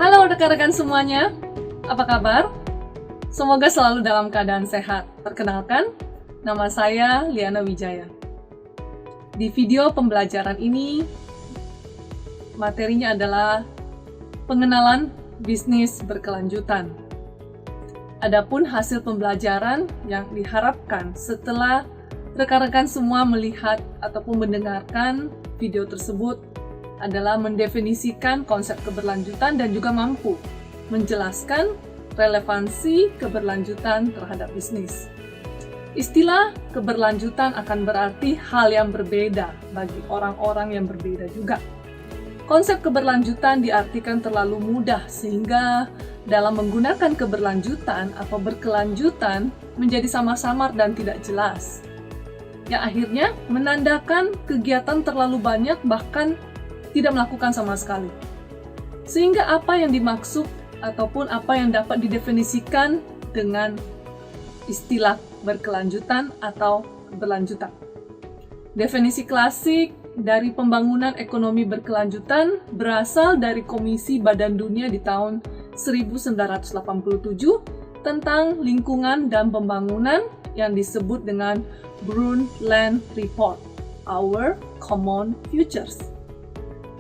Halo rekan-rekan semuanya, apa kabar? Semoga selalu dalam keadaan sehat. Perkenalkan, nama saya Liana Wijaya. Di video pembelajaran ini, materinya adalah pengenalan bisnis berkelanjutan. Adapun hasil pembelajaran yang diharapkan setelah rekan-rekan semua melihat ataupun mendengarkan video tersebut adalah mendefinisikan konsep keberlanjutan dan juga mampu menjelaskan relevansi keberlanjutan terhadap bisnis. Istilah keberlanjutan akan berarti hal yang berbeda bagi orang-orang yang berbeda juga. Konsep keberlanjutan diartikan terlalu mudah sehingga dalam menggunakan keberlanjutan atau berkelanjutan menjadi samar-samar dan tidak jelas. Yang akhirnya menandakan kegiatan terlalu banyak bahkan tidak melakukan sama sekali. Sehingga apa yang dimaksud ataupun apa yang dapat didefinisikan dengan istilah berkelanjutan atau keberlanjutan. Definisi klasik dari pembangunan ekonomi berkelanjutan berasal dari Komisi Badan Dunia di tahun 1987 tentang lingkungan dan pembangunan yang disebut dengan Brundtland Report, Our Common Futures.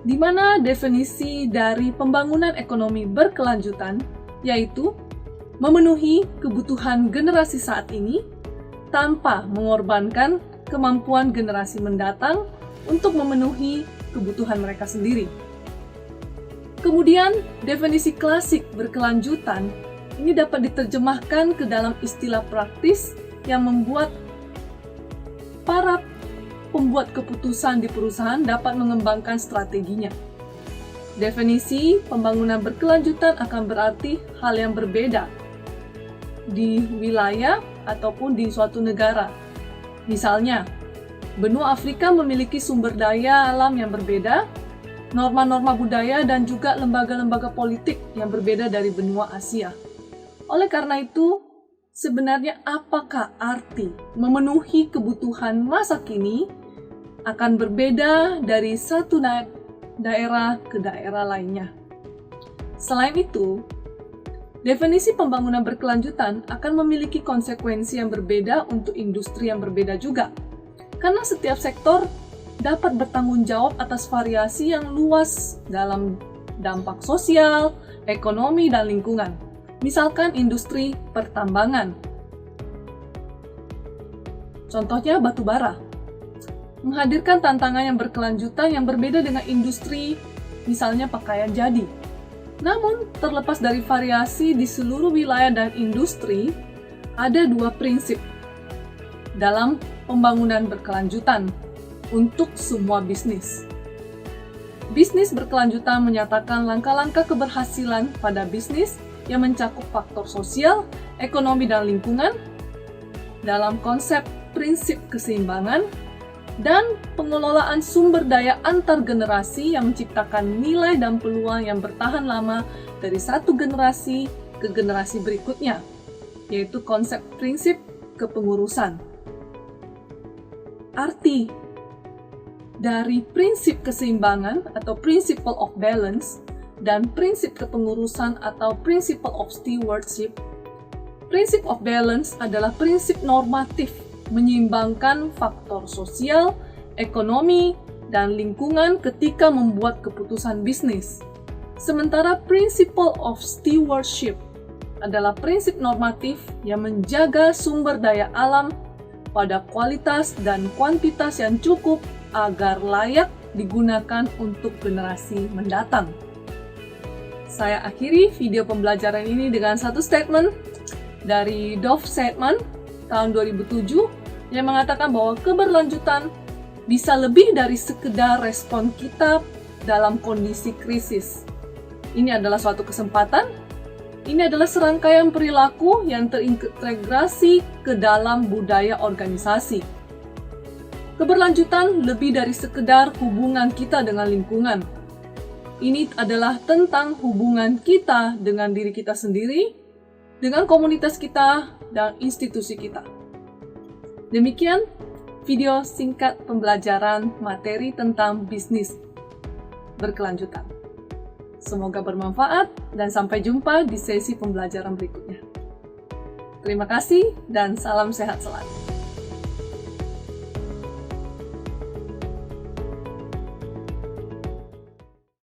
Di mana definisi dari pembangunan ekonomi berkelanjutan yaitu memenuhi kebutuhan generasi saat ini tanpa mengorbankan kemampuan generasi mendatang untuk memenuhi kebutuhan mereka sendiri. Kemudian, definisi klasik berkelanjutan ini dapat diterjemahkan ke dalam istilah praktis yang membuat para pembuat keputusan di perusahaan dapat mengembangkan strateginya. Definisi pembangunan berkelanjutan akan berarti hal yang berbeda di wilayah ataupun di suatu negara. Misalnya, benua Afrika memiliki sumber daya alam yang berbeda, norma-norma budaya, dan juga lembaga-lembaga politik yang berbeda dari benua Asia. Oleh karena itu, sebenarnya apakah arti memenuhi kebutuhan masa kini akan berbeda dari satu daerah ke daerah lainnya. Selain itu, definisi pembangunan berkelanjutan akan memiliki konsekuensi yang berbeda untuk industri yang berbeda juga. Karena setiap sektor dapat bertanggung jawab atas variasi yang luas dalam dampak sosial, ekonomi, dan lingkungan. Misalkan industri pertambangan. Contohnya batu bara. Menghadirkan tantangan yang berkelanjutan yang berbeda dengan industri, misalnya pakaian jadi. Namun, terlepas dari variasi di seluruh wilayah dan industri, ada dua prinsip dalam pembangunan berkelanjutan untuk semua bisnis. Bisnis berkelanjutan menyatakan langkah-langkah keberhasilan pada bisnis yang mencakup faktor sosial, ekonomi, dan lingkungan dalam konsep prinsip keseimbangan dan pengelolaan sumber daya antar generasi yang menciptakan nilai dan peluang yang bertahan lama dari satu generasi ke generasi berikutnya, yaitu konsep prinsip kepengurusan. Arti dari prinsip keseimbangan atau principle of balance dan prinsip kepengurusan atau principle of stewardship. Prinsip of balance adalah prinsip normatif menyeimbangkan faktor sosial, ekonomi, dan lingkungan ketika membuat keputusan bisnis. Sementara principle of stewardship adalah prinsip normatif yang menjaga sumber daya alam pada kualitas dan kuantitas yang cukup agar layak digunakan untuk generasi mendatang. Saya akhiri video pembelajaran ini dengan satu statement dari Dov Sedgman tahun 2007 yang mengatakan bahwa keberlanjutan bisa lebih dari sekedar respon kita dalam kondisi krisis. Ini adalah suatu kesempatan. Ini adalah serangkaian perilaku yang terintegrasi ke dalam budaya organisasi. Keberlanjutan lebih dari sekedar hubungan kita dengan lingkungan. Ini adalah tentang hubungan kita dengan diri kita sendiri, dengan komunitas kita, dan institusi kita. Demikian video singkat pembelajaran materi tentang bisnis berkelanjutan. Semoga bermanfaat dan sampai jumpa di sesi pembelajaran berikutnya. Terima kasih dan salam sehat selalu.